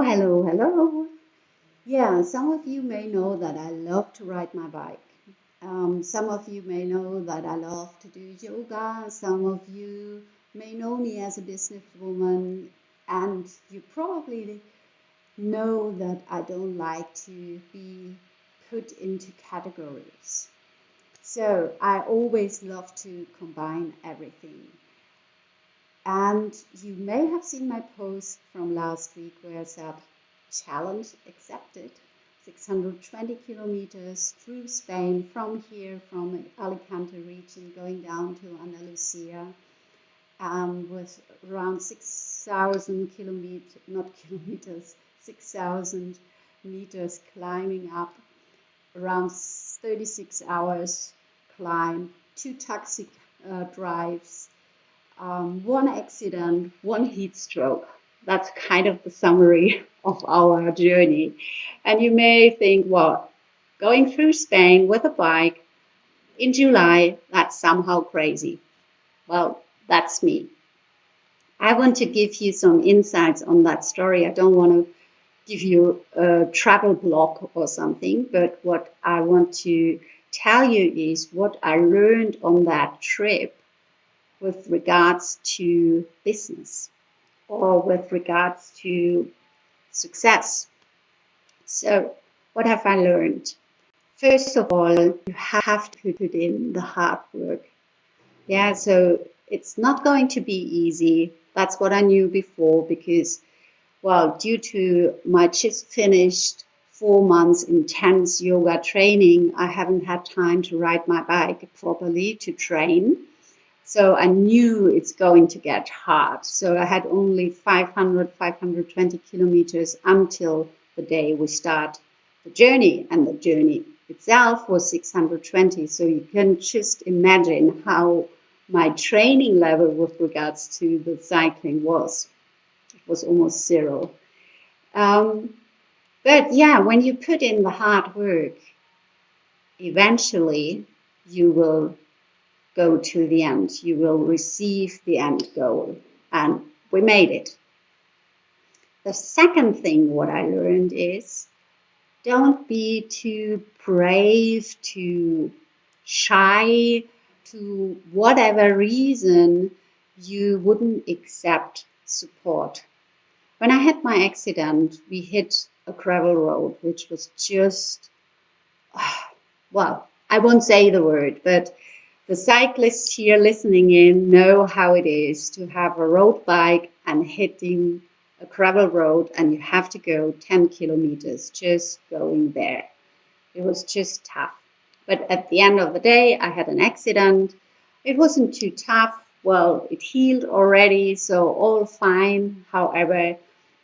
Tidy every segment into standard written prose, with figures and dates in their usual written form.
Hello. Yeah, some of you may know that I love to ride my bike. Some of you may know that I love to do yoga. Some of you may know me as a businesswoman, and you probably know that I don't like to be put into categories. So I always love to combine everything. And you may have seen my post from last week where I said, challenge accepted, 620 kilometers through Spain from here, from Alicante region, going down to Andalusia, with around 6,000 kilometers, 6,000 meters climbing up, around 36 hours climb, 2 taxi drives, 1 accident, 1 heat stroke. That's kind of the summary of our journey. And you may think, well, going through Spain with a bike in July, that's somehow crazy. Well, that's me. I want to give you some insights on that story. I don't want to give you a travel blog or something, but what I want to tell you is what I learned on that trip with regards to business or with regards to success. So what have I learned? First of all, you have to put in the hard work. Yeah, so it's not going to be easy. That's what I knew before because, well, due to my just finished 4 months intense yoga training, I haven't had time to ride my bike properly to train. So I knew it's going to get hard. So I had only 520 kilometers until the day we start the journey. And the journey itself was 620. So you can just imagine how my training level with regards to the cycling was. It was almost zero. But yeah, when you put in the hard work, eventually you will go to the end. You will receive the end goal. And we made it. The second thing what I learned is don't be too brave, too shy, to whatever reason you wouldn't accept support. When I had my accident, we hit a gravel road, which was just, well, I won't say the word, but the cyclists here listening in know how it is to have a road bike and hitting a gravel road and you have to go 10 kilometers just going there. It was just tough. But at the end of the day, I had an accident. It wasn't too tough. Well, it healed already, so all fine. However,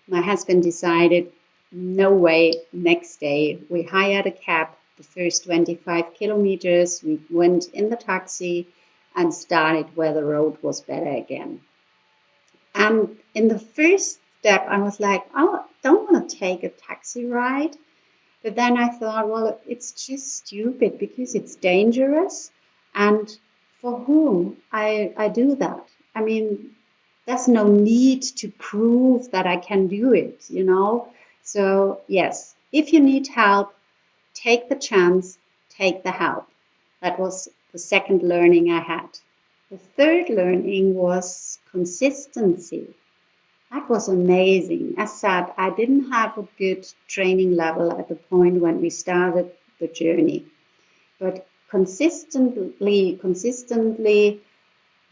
my husband decided, no way, next day. We hired a cab. The first 25 kilometers, we went in the taxi and started where the road was better again. And in the first step, I was like, oh, I don't want to take a taxi ride. But then I thought, well, it's just stupid because it's dangerous. And for whom I do that? I mean, there's no need to prove that I can do it, you know? So yes, if you need help, take the chance, take the help. That was the second learning I had. The third learning was consistency. That was amazing. As said, I didn't have a good training level at the point when we started the journey. But consistently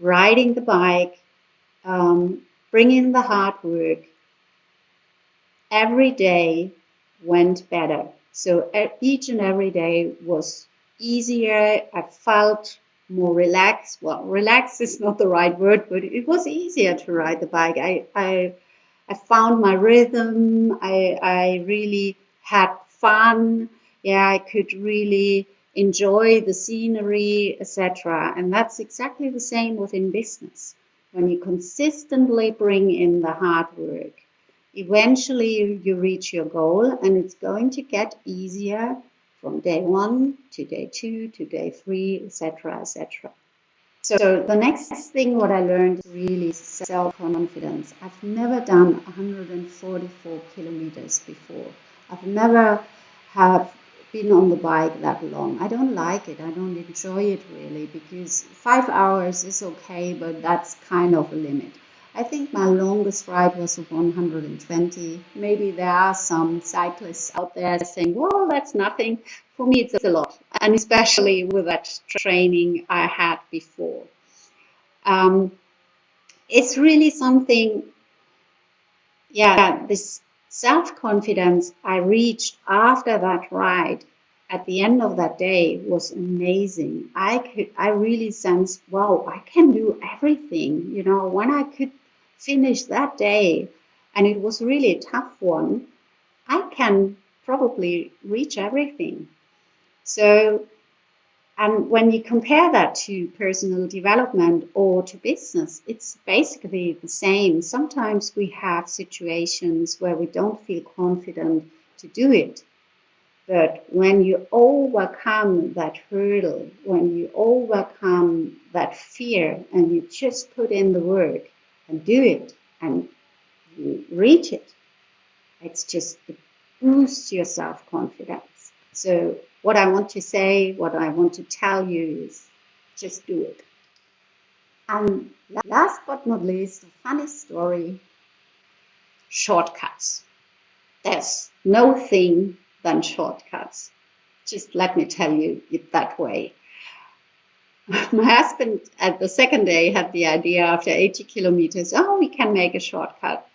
riding the bike, bringing the hard work, every day went better. So each and every day was easier. I felt more relaxed. Well, relaxed is not the right word, but it was easier to ride the bike. I found my rhythm. I really had fun. Yeah, I could really enjoy the scenery, etc. And that's exactly the same within business. When you consistently bring in the hard work, eventually you reach your goal, and it's going to get easier from day 1 to day 2 to day 3, etc., etc. So the next thing what I learned is really self-confidence. I've never done 144 kilometers before. I've never have been on the bike that long. I don't like it. I don't enjoy it really, because 5 hours is okay, but that's kind of a limit. I think my longest ride was 120. Maybe there are some cyclists out there saying, well, that's nothing. For me, it's a lot. And especially with that training I had before. It's really something, this self-confidence I reached after that ride at the end of that day was amazing. I really sensed, wow, I can do everything. You know, when I could finish that day, and it was really a tough one, I can probably reach everything. So, and when you compare that to personal development or to business, it's basically the same. Sometimes we have situations where we don't feel confident to do it. But when you overcome that hurdle, when you overcome that fear, and you just put in the work and do it and you reach it, it boosts your self-confidence. So what I want to say, what I want to tell you is just do it. And last but not least, a funny story, shortcuts. There's no thing than shortcuts. Just let me tell you it that way. My husband at the second day had the idea after 80 kilometers, oh, we can make a shortcut.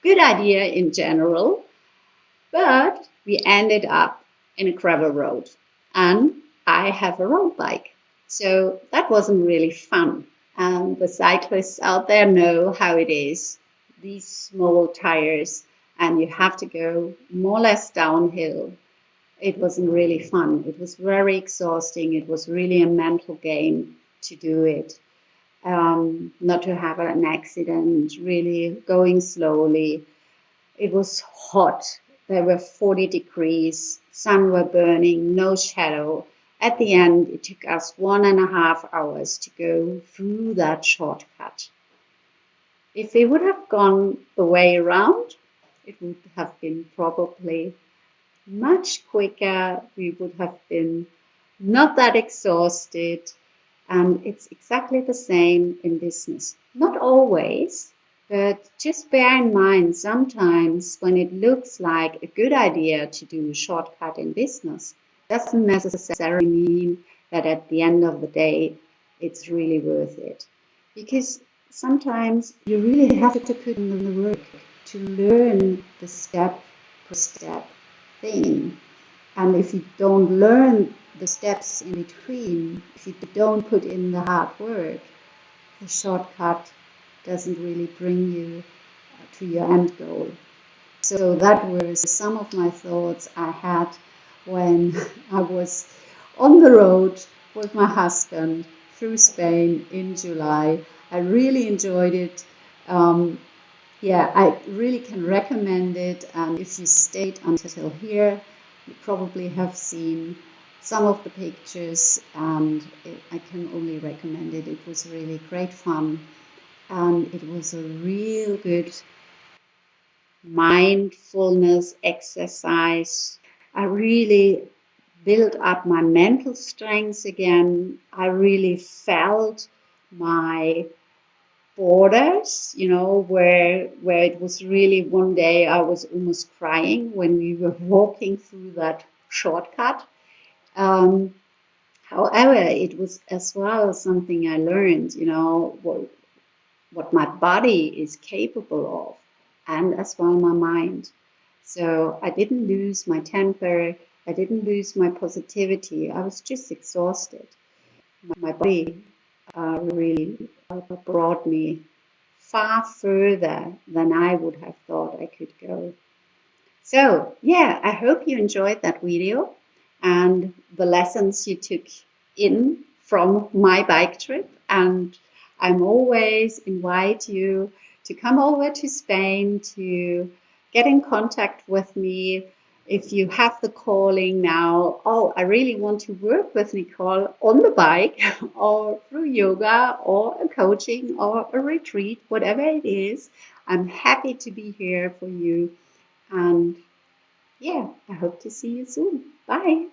Good idea in general, but we ended up in a gravel road, and I have a road bike. So that wasn't really fun. And the cyclists out there know how it is. These small tires, and you have to go more or less downhill. It wasn't really fun. It was very exhausting. It was really a mental game to do it. Not to have an accident, really going slowly. It was hot. There were 40 degrees, sun were burning, no shadow. At the end, it took us 1.5 hours to go through that shortcut. If we would have gone the way around, it would have been probably much quicker. We would have been not that exhausted. And it's exactly the same in business. Not always, but just bear in mind, sometimes when it looks like a good idea to do a shortcut in business, doesn't necessarily mean that at the end of the day, it's really worth it. Because sometimes you really have to put in the work to learn the step-per-step thing. And if you don't learn the steps in between, if you don't put in the hard work, the shortcut doesn't really bring you to your end goal. So that were some of my thoughts I had when I was on the road with my husband through Spain in July. I really enjoyed it. I really can recommend it. And if you stayed until here, you probably have seen some of the pictures, and I can only recommend it. It was really great fun, and it was a real good mindfulness exercise. I really built up my mental strength again. I really felt my borders, where it was really, one day I was almost crying when we were walking through that shortcut. However, it was as well something I learned, what my body is capable of, and as well my mind. So I didn't lose my temper. I didn't lose my positivity. I was just exhausted. My body really brought me far further than I would have thought I could go. So yeah, I hope you enjoyed that video and the lessons you took in from my bike trip. And I'm always invite you to come over to Spain to get in contact with me. If you have the calling now, oh, I really want to work with Nicole on the bike or through yoga or a coaching or a retreat, whatever it is, I'm happy to be here for you. And yeah, I hope to see you soon. Bye.